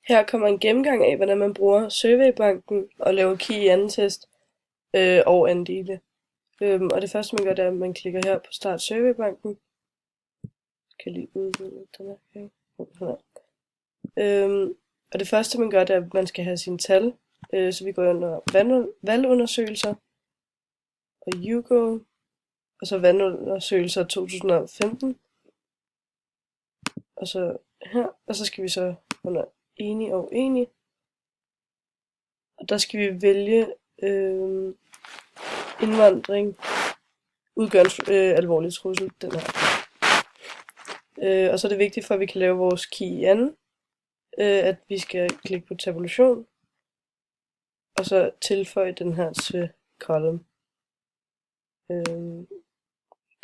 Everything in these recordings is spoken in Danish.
Her kommer en gennemgang af, hvordan man bruger Surveybanken og laver key-in-test og andele. Og det første man gør, det er, at man klikker her på Start Surveybanken. Jeg kan lige udvide den her. Og det første man gør, det er, at man skal have sine tal. Så vi går under valgundersøgelser og YouGo, og så valgundersøgelser 2015. Og så her, og så skal vi så under enig og uenig. Og der skal vi vælge indvandring udgør en alvorlig trussel, den her. Og så er det vigtigt, for at vi kan lave vores key-in, at vi skal klikke på tabulation, og så tilføje den her til column.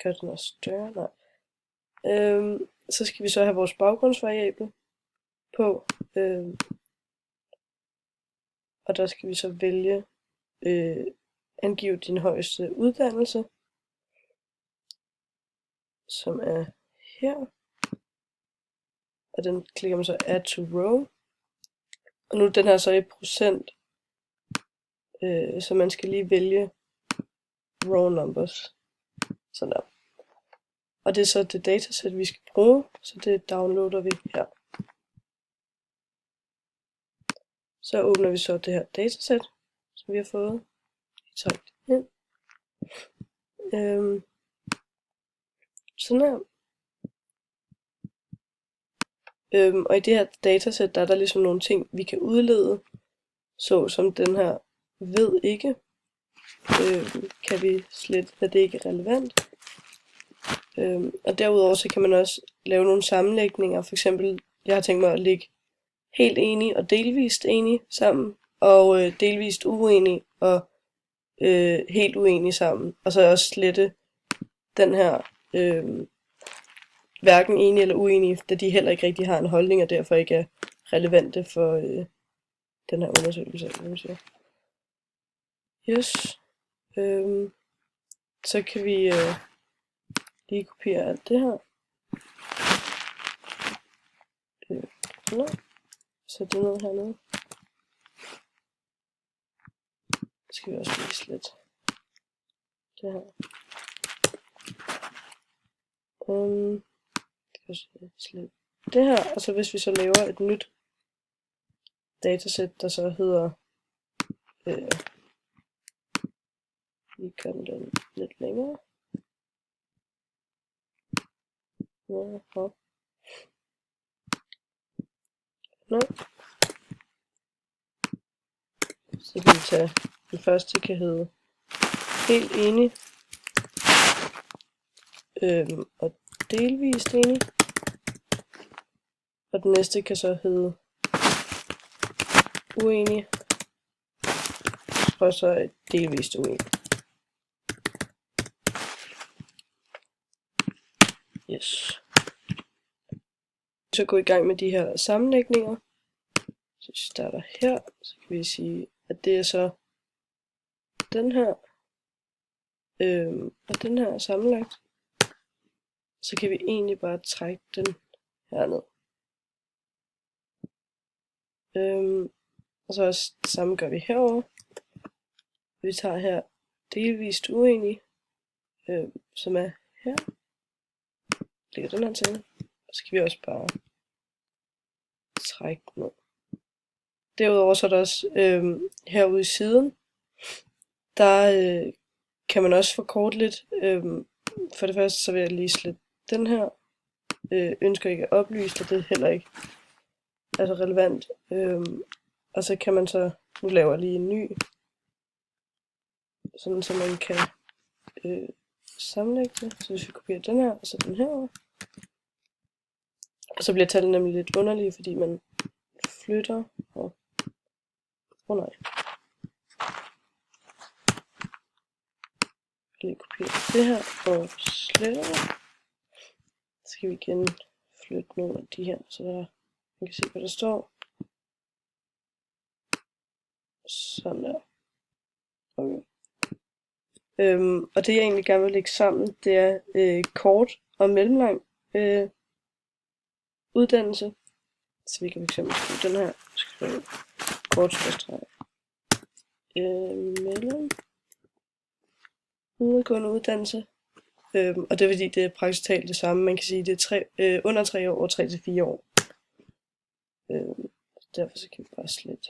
Gør den også større? Nej. Så skal vi så have vores baggrundsvariable på, og der skal vi så vælge angive din højeste uddannelse, som er her, og den klikker man så add to row, og nu er den her så i procent, så man skal lige vælge row numbers, sådan der. Og det er så det datasæt vi skal bruge, så det downloader vi her. Så åbner vi så det her datasæt, som vi har fået. Tryk ind. Sådan her. Og i det her datasæt, der er der ligesom nogle ting, vi kan udlede, så som den her ved ikke, kan vi slet, at det ikke er relevant. Og derudover så kan man også lave nogle sammenlægninger. For eksempel, jeg har tænkt mig at lægge helt enig og delvist enig sammen, og delvist uenig og helt uenig sammen. Og så også slette den her hverken enig eller uenig, da de heller ikke rigtig har en holdning, og derfor ikke er relevante for den her undersøgelse. Yes. Så kan vi lige kopiere alt det her. Sæt det ned hernede. Så skal vi også lige slette det her. Slette det her, og så hvis vi så laver et nyt datasæt, der så hedder vi gør den lidt længere. Så kan vi tage den første, kan hedde helt enig og delvist enig, og den næste kan så hedde uenig og så delvist uenig. Yes. Så gå i gang med de her sammenlægninger. Så vi starter her, så kan vi sige, at det er så den her og den her sammenlagt. Så kan vi egentlig bare trække den herned. Og så også det samme gør vi herover. Vi tager her delvist uenig, som er her. Lægger den her til. Og så kan vi også bare trække den ned. Derudover så er der også herude i siden, der kan man også forkorte lidt. For det første så vil jeg lige slette den her. Ønsker ikke at oplyse, og det er heller ikke altså relevant. Og så kan man så, nu laver jeg lige en ny, sådan så man kan sammenlægge det. Så hvis vi kopierer den her, og så den her. Og så bliver tallene nemlig lidt underlige, fordi man flytter og nej. Lige kopiere det her og slette det. Så skal vi igen flytte nogle af de her, så der man kan se, hvad der står. Sådan der. Okay. Og det jeg egentlig gerne vil lægge sammen, det er kort og mellemlang uddannelse. Så vi kan fx skrive den her, skrive kortstreg mellem videregående uddannelse. Og det er fordi, det er praktisk talt det samme. Man kan sige, det er under 3 år og 3 til 4 år. Derfor så kan vi bare slette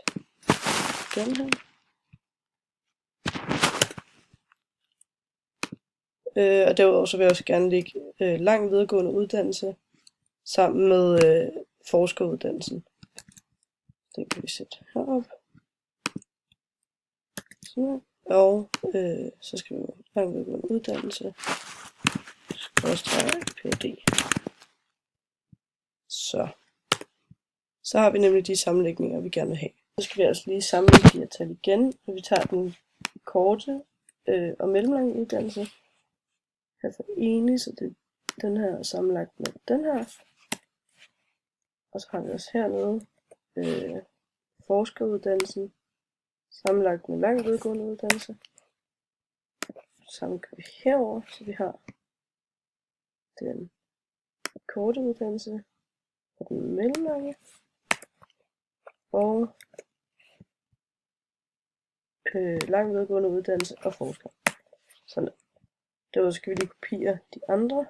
den her. Og derudover så vil jeg også gerne lægge lang videregående uddannelse sammen med forskeruddannelsen. Den kan vi sætte herop. Sådan. Og så skal vi lang videregående uddannelse. Ph.D. Så har vi nemlig de sammenlægninger, vi gerne vil have. Så skal vi altså lige sammenlægge de her tal igen, og vi tager den korte og mellemlange uddannelse. Her for enig, så det er den her sammenlagt med den her. Og så har vi også hernede forskeruddannelsen sammenlagt med lang videregående uddannelse. Sammen gør vi herover, så vi har den korte uddannelse og den mellemlange. Og lang videregående uddannelse og forsker. Sådan der. Derudover skal vi lige kopiere de andre.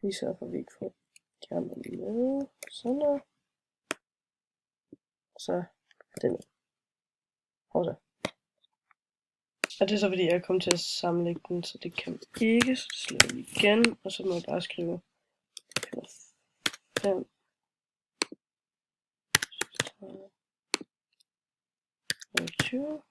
Lige sørge for, at vi ikke får de andre med. Sådan der. Og så den. Og så. Og det er så fordi, jeg kom til at sammenlægge den, så det kan vi ikke. Så det sletter vi igen, og så må jeg bare skrive 5. 20.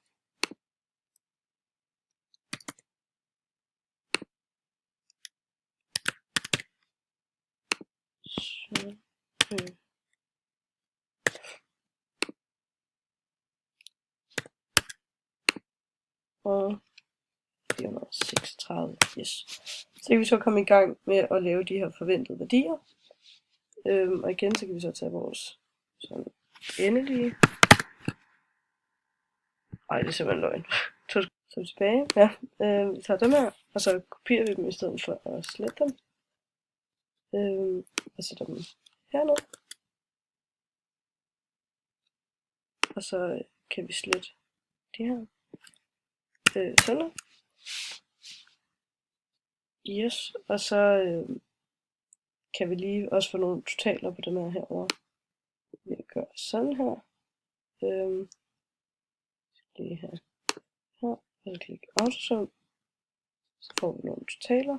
Så, og 436, yes. Så kan vi så komme i gang med at lave de her forventede værdier. Og igen, så kan vi så tage vores sådan endelige. Ej, det er simpelthen løgn. Så tilbage. Ja, vi tager dem her, og så kopierer vi dem i stedet for at slette dem. Og sætter dem hernede. Og så kan vi slette de her. Sådan. Yes, og så kan vi lige også få nogle totaler på dem herovre. Vi gør sådan her. Lige her. Og så klikke autosum. Så får vi nogle totaler.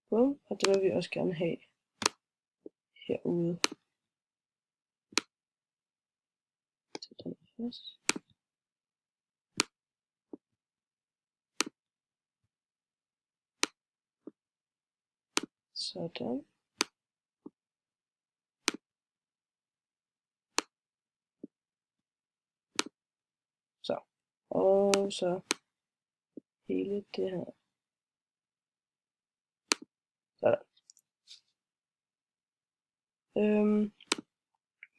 Bum, og det vil vi også gerne have herude. Så den først. Sådan. Så. Og så hele det her. Sådan.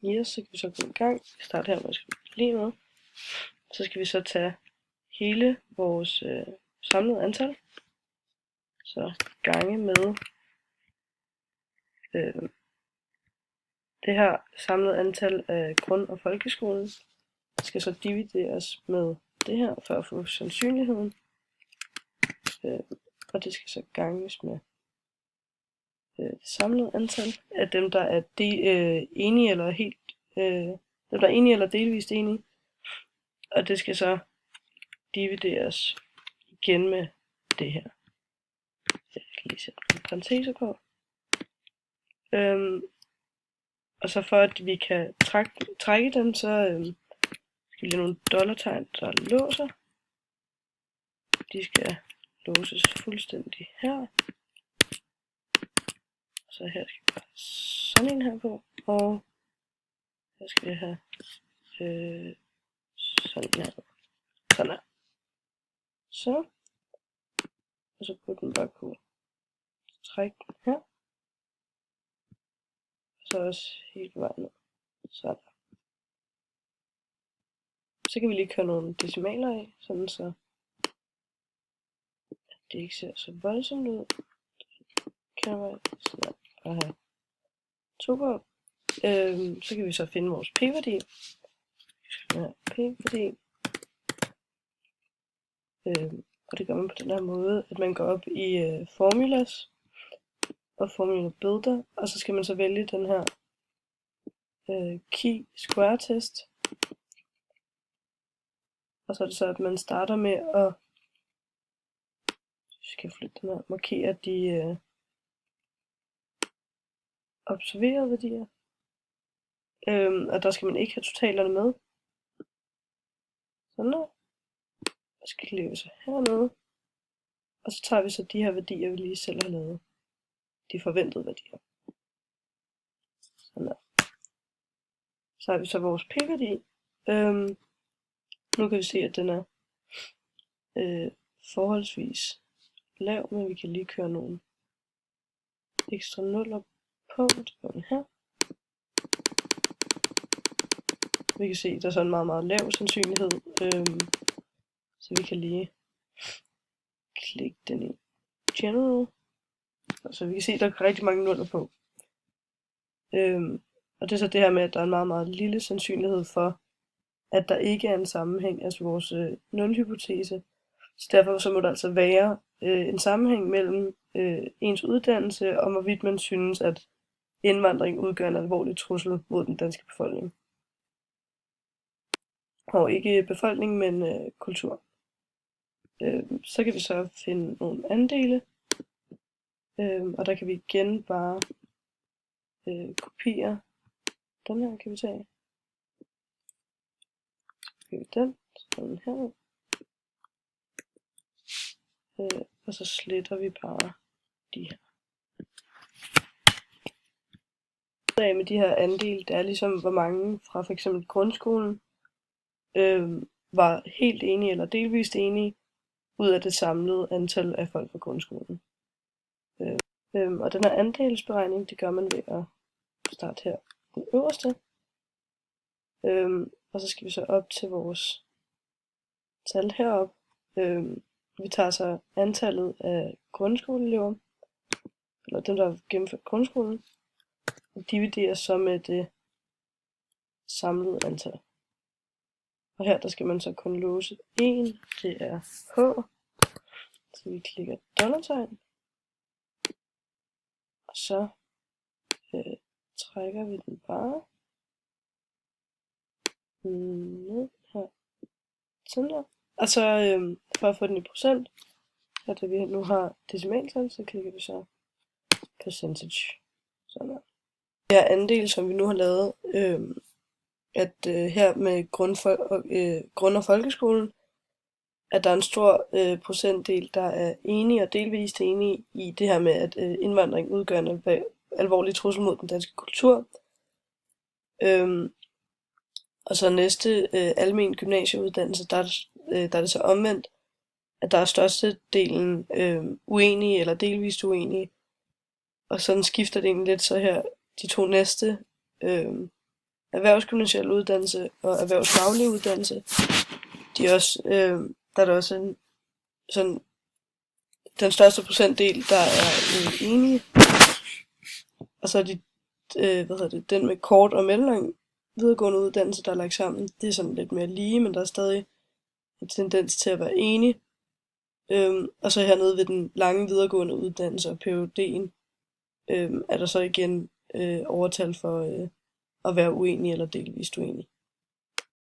Yes, så kan vi så gå i gang. Vi starter her, hvor jeg skal lige med. Så skal vi så tage hele vores samlede antal. Så gange med det her samlede antal af grund- og folkeskolen. Skal så divideres med det her for at få sandsynligheden. Og det skal så ganges med det samlede antal af dem, der er enige eller helt dem, der er enige eller delvist enige. Og det skal så divideres igen med det her. Jeg kan lige sætte nogle parenteser på. Og så for at vi kan trække dem, så skal vi lave nogle dollartegn, der låser. De skal låses fuldstændig her. Så her skal vi bare sådan en her på, og her skal vi have sådan her. Sådan her. Så. Og så putter den bare på. Træk den her. Og så også helt vejen ned. Sådan. Så kan vi lige køre nogle decimaler af, sådan så det ikke ser så voldsomt ud. Kan man sådan og have 2 på. Så kan vi så finde vores p-værdi. Ja, p-værdi. Og det gør man på den her måde, at man går op i formulas og formula builder, og så skal man så vælge den her key square test. Og så er det så, at man starter med at markere de observerede værdier. Og der skal man ikke have totalerne med. Sådan der. Og så klikker vi så hernede. Og så tager vi så de her værdier, vi lige selv har lavet. De forventede værdier. Sådan der. Så har vi så vores p-værdi. Nu kan vi se, at den er forholdsvis lav, men vi kan lige køre nogle ekstra nuller på. Det gør vi her. Vi kan se, at der er sådan en meget, meget lav sandsynlighed. Så vi kan lige klikke den i General. Så vi kan se, at der er rigtig mange nuller på. Og det er så det her med, at der er en meget, meget lille sandsynlighed for, at der ikke er en sammenhæng, altså vores nulhypotese. Så derfor så må der altså være en sammenhæng mellem ens uddannelse og hvorvidt man synes, at indvandring udgør en alvorlig trussel mod den danske befolkning. Og ikke befolkning, men kultur. Så kan vi så finde nogle andele, og der kan vi igen bare kopiere. Den her kan vi tage. Den, sådan her. Og så sletter vi bare de her. Med de her andele, det er ligesom hvor mange fra for eksempel grundskolen var helt enige eller delvist enige ud af det samlede antal af folk fra grundskolen. Og den her andelsberegning, det gør man ved at starte her den øverste. Og så skal vi så op til vores tal herop. Vi tager så antallet af grundskoleelever, eller dem, der har gennemført grundskolen, og dividerer så med det samlede antal. Og her der skal man så kun låse 1, det er H, så vi klikker dollartegn, og så trækker vi den bare ned her, sådan der. Og så for at få den i procent, og da vi nu har decimaltal, så klikker vi så percentage, sådan der. Det her andel, som vi nu har lavet, at her med grund- og folkeskolen, at der er en stor procentdel, der er enige og delvist enige i det her med, at indvandring udgør en alvorlig trussel mod den danske kultur. Og så næste almen gymnasieuddannelse, der er det så omvendt, at der er størstedelen uenige eller delvist uenige. Og sådan skifter det egentlig lidt så her, de to næste erhvervsgymnasial uddannelse og erhvervsfaglig uddannelse, de er også, der er der også en, sådan, den største procentdel, der er enige. Og så er den med kort og mellemlang videregående uddannelse, der er lagt sammen, det er sådan lidt mere lige, men der er stadig en tendens til at være enige. Og så hernede ved den lange videregående uddannelse og PhD'en, er der så igen overtal for at være uenig eller delvist uenig.